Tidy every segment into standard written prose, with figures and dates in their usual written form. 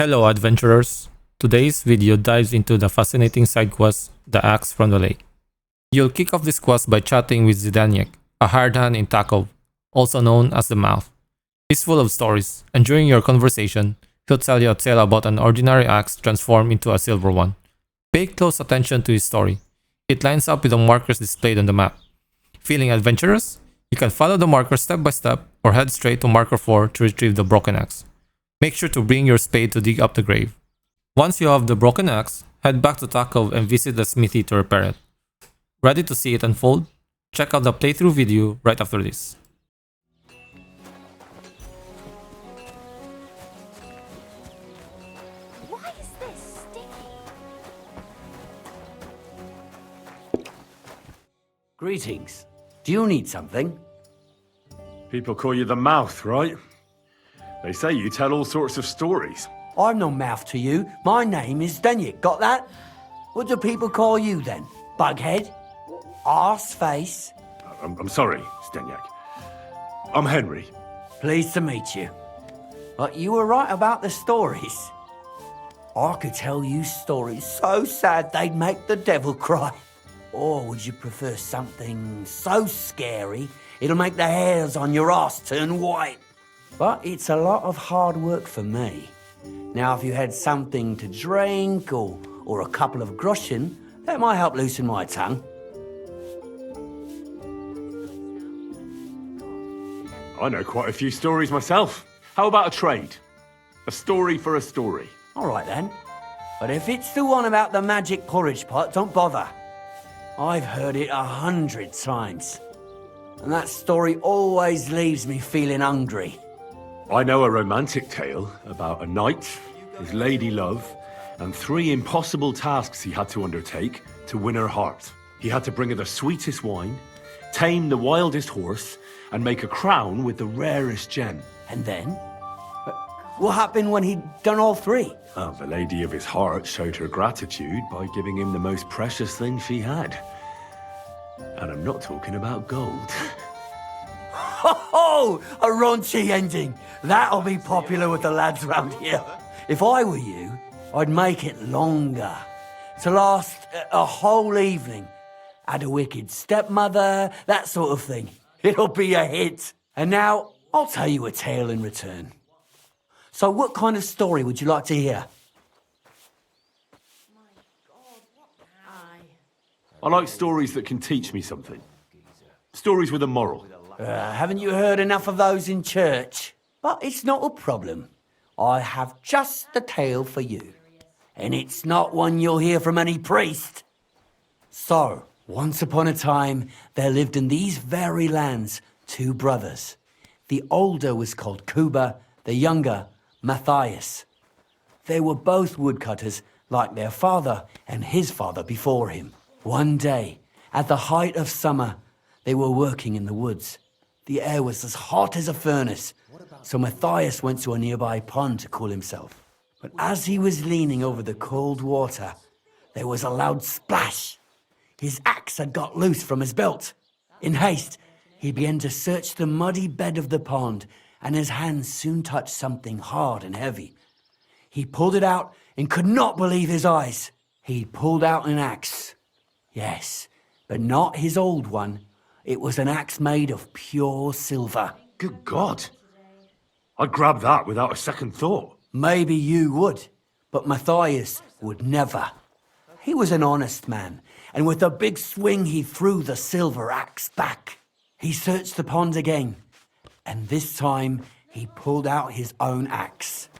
Hello adventurers! Today's video dives into the fascinating side quest, the Axe from the Lake. You'll kick off this quest by chatting with Zidaniak, a hired hand in Takov, also known as the Mouth. He's full of stories, and during your conversation, he'll tell you a tale about an ordinary axe transformed into a silver one. Pay close attention to his story. It lines up with the markers displayed on the map. Feeling adventurous? You can follow the markers step by step or head straight to marker 4 to retrieve the broken axe. Make sure to bring your spade to dig up the grave. Once you have the broken axe, head back to Takov and visit the smithy to repair it. Ready to see it unfold? Check out the playthrough video right after this. Why is this sticky? Greetings. Do you need something? People call you the Mouth, right? They say you tell all sorts of stories. I'm no mouth to you. My name is Zidaniak. Got that? What do people call you then? Bughead? Arse face? I'm sorry, Zidaniak. I'm Henry. Pleased to meet you. But you were right about the stories. I could tell you stories so sad they'd make the devil cry. Or would you prefer something so scary it'll make the hairs on your ass turn white? But it's a lot of hard work for me. Now, if you had something to drink or a couple of groschen, that might help loosen my tongue. I know quite a few stories myself. How about a trade? A story for a story. All right, then. But if it's the one about the magic porridge pot, don't bother. I've heard it 100 times. And that story always leaves me feeling hungry. I know a romantic tale about a knight, his lady love, and 3 impossible tasks he had to undertake to win her heart. He had to bring her the sweetest wine, tame the wildest horse, and make a crown with the rarest gem. And then? What happened when he'd done all 3? Well, the lady of his heart showed her gratitude by giving him the most precious thing she had. And I'm not talking about gold. Ho! A raunchy ending. That'll be popular with the lads round here. If I were you, I'd make it longer. To last a whole evening. Add a wicked stepmother, that sort of thing. It'll be a hit. And now, I'll tell you a tale in return. So what kind of story would you like to hear? I like stories that can teach me something. Stories with a moral. Haven't you heard enough of those in church? But it's not a problem. I have just the tale for you. And it's not one you'll hear from any priest. So, once upon a time, there lived in these very lands 2 brothers. The older was called Kuba, the younger, Matthias. They were both woodcutters, like their father and his father before him. One day, at the height of summer, they were working in the woods. The air was as hot as a furnace, so Matthias went to a nearby pond to cool himself. But as he was leaning over the cold water, there was a loud splash. His axe had got loose from his belt. In haste, he began to search the muddy bed of the pond, and his hands soon touched something hard and heavy. He pulled it out and could not believe his eyes. He pulled out an axe. Yes, but not his old one. It was an axe made of pure silver. Good God. I'd grab that without a second thought. Maybe you would, but Matthias would never. He was an honest man, and with a big swing he threw the silver axe back. He searched the pond again, and this time he pulled out his own axe.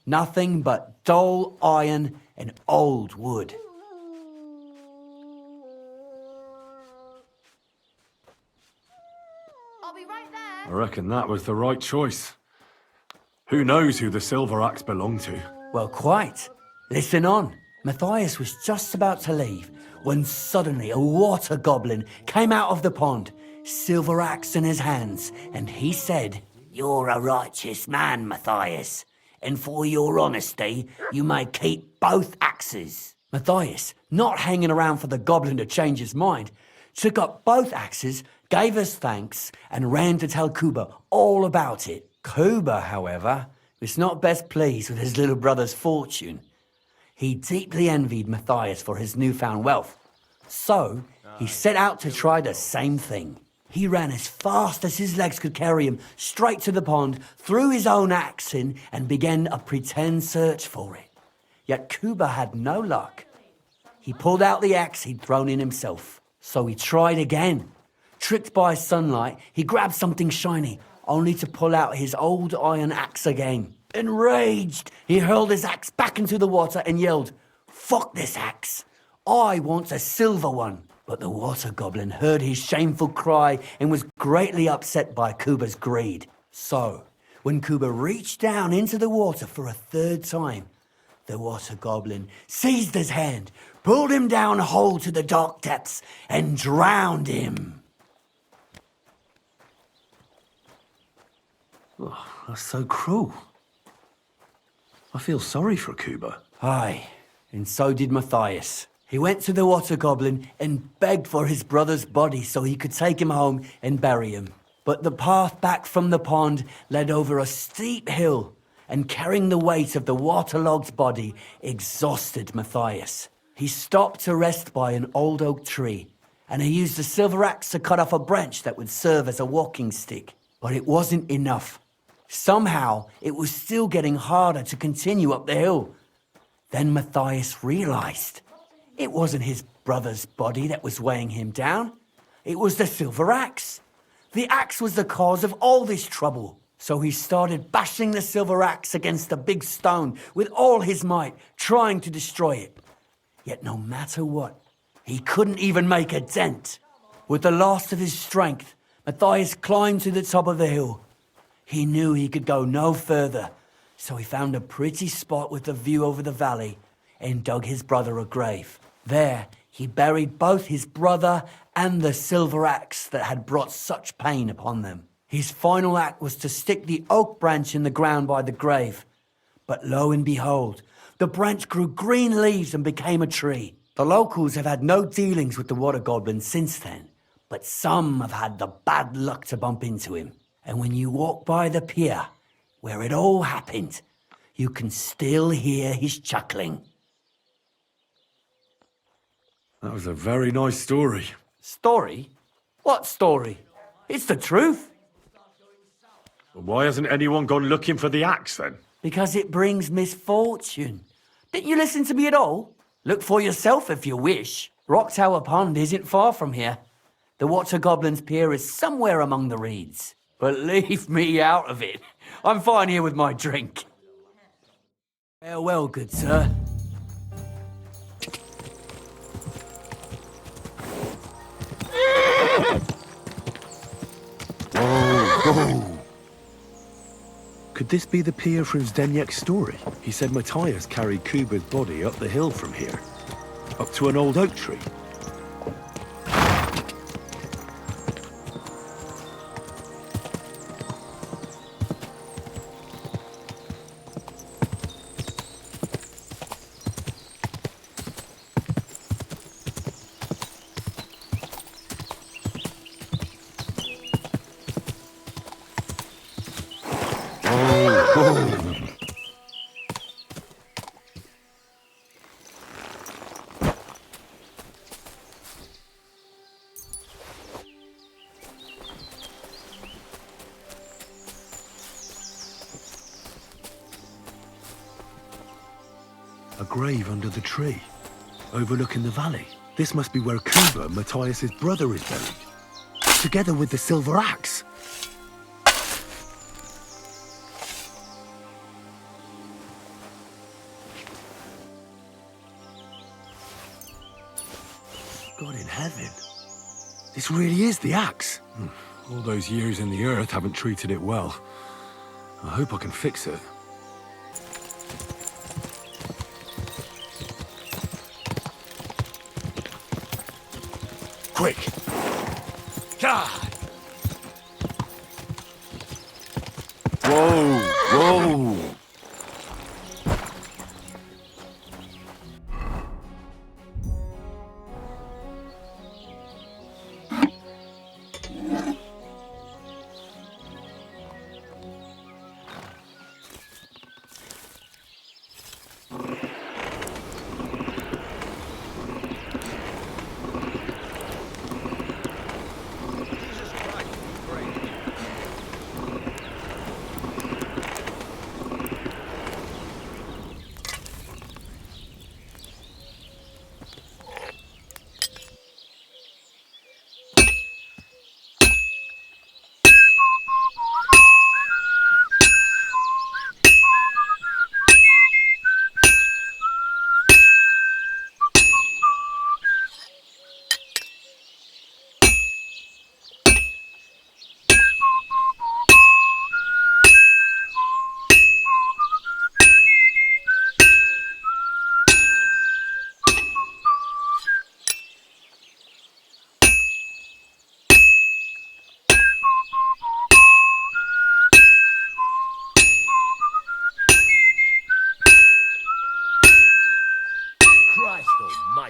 Nothing but dull iron and old wood. I'll be right there. I reckon that was the right choice. Who knows who the silver axe belonged to? Well, quite. Listen on. Matthias was just about to leave when suddenly a water goblin came out of the pond, silver axe in his hands, and he said, "You're a righteous man, Matthias, and for your honesty, you may keep both axes." Matthias, not hanging around for the goblin to change his mind, took up both axes, gave us thanks, and ran to tell Kuba all about it. Kuba, however, was not best pleased with his little brother's fortune. He deeply envied Matthias for his newfound wealth. So, he set out to try the same thing. He ran as fast as his legs could carry him straight to the pond, threw his own axe in, and began a pretend search for it. Yet Kuba had no luck. He pulled out the axe he'd thrown in himself. So he tried again. Tricked by sunlight, he grabbed something shiny, only to pull out his old iron axe again. Enraged, he hurled his axe back into the water and yelled, "Fuck this axe! I want a silver one." But the water goblin heard his shameful cry and was greatly upset by Kuba's greed. So, when Kuba reached down into the water for a third time, the water goblin seized his hand, pulled him down whole to the dark depths, and drowned him. Oh, that's so cruel. I feel sorry for Kuba. Aye, and so did Matthias. He went to the water goblin and begged for his brother's body so he could take him home and bury him. But the path back from the pond led over a steep hill, and carrying the weight of the waterlogged body exhausted Matthias. He stopped to rest by an old oak tree, and he used a silver axe to cut off a branch that would serve as a walking stick. But it wasn't enough. Somehow, it was still getting harder to continue up the hill. Then Matthias realized it wasn't his brother's body that was weighing him down. It was the silver axe. The axe was the cause of all this trouble. So he started bashing the silver axe against a big stone with all his might, trying to destroy it. Yet no matter what, he couldn't even make a dent. With the last of his strength, Matthias climbed to the top of the hill. He knew he could go no further, so he found a pretty spot with a view over the valley and dug his brother a grave. There, he buried both his brother and the silver axe that had brought such pain upon them. His final act was to stick the oak branch in the ground by the grave. But lo and behold, the branch grew green leaves and became a tree. The locals have had no dealings with the water goblin since then, but some have had the bad luck to bump into him. And when you walk by the pier, where it all happened, you can still hear his chuckling. That was a very nice story. Story? What story? It's the truth. But why hasn't anyone gone looking for the axe then? Because it brings misfortune. Didn't you listen to me at all? Look for yourself if you wish. Rock Tower Pond isn't far from here. The Water Goblin's Pier is somewhere among the reeds. But leave me out of it. I'm fine here with my drink. Farewell, good sir. Whoa! Could this be the pier from Zdeněk's story? He said Matthias carried Kuba's body up the hill from here, up to an old oak tree. A grave under the tree, overlooking the valley. This must be where Kuba, Matthias's brother, is buried, together with the silver axe. God in heaven, this really is the axe. All those years in the earth haven't treated it well. I hope I can fix it. Quick! God! Whoa! Whoa!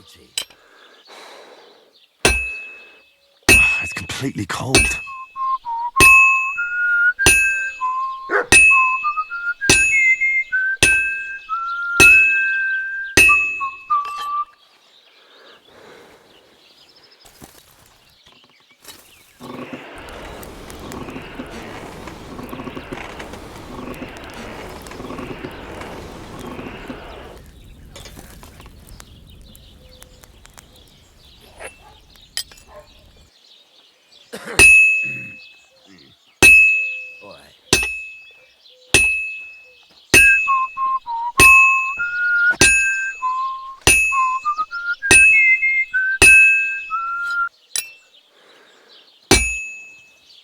almighty. It's completely cold.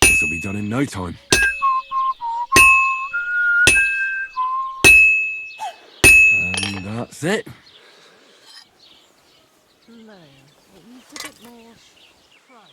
This'll be done in no time. And that's it. No, it needs a bit more crunch.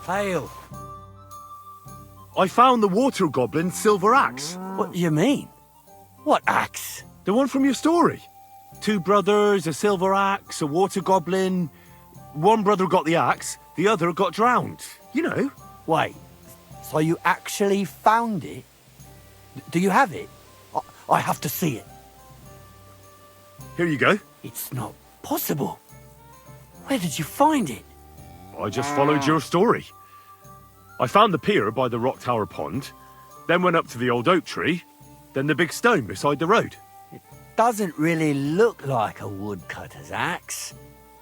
Hail. I found the water goblin's silver axe. What do you mean? What axe? The one from your story. 2 brothers, a silver axe, a water goblin. One brother got the axe, the other got drowned. You know. Wait, so you actually found it? Do you have it? I have to see it. Here you go. It's not possible. Where did you find it? I just followed your story. I found the pier by the rock tower pond, then went up to the old oak tree, then the big stone beside the road. Doesn't really look like a woodcutter's axe.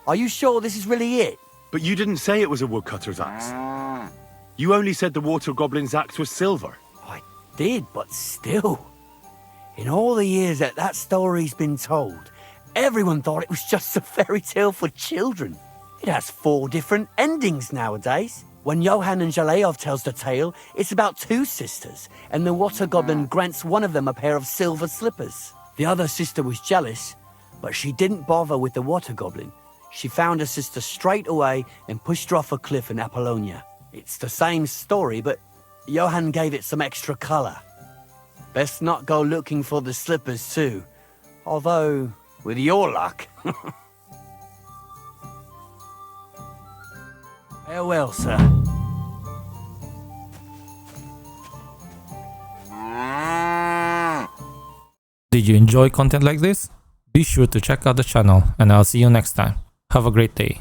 Are you sure this is really it? But you didn't say it was a woodcutter's axe. You only said the water goblin's axe was silver. I did, but still. In all the years that story's been told, everyone thought it was just a fairy tale for children. It has 4 different endings nowadays. When Johann and Jaleov tells the tale, it's about 2 sisters, and the water goblin grants one of them a pair of silver slippers. The other sister was jealous, but she didn't bother with the water goblin. She found her sister straight away and pushed her off a cliff in Apollonia. It's the same story, but Johann gave it some extra colour. Best not go looking for the slippers too, although, with your luck... Farewell, sir. Did you enjoy content like this? Be sure to check out the channel and I'll see you next time. Have a great day.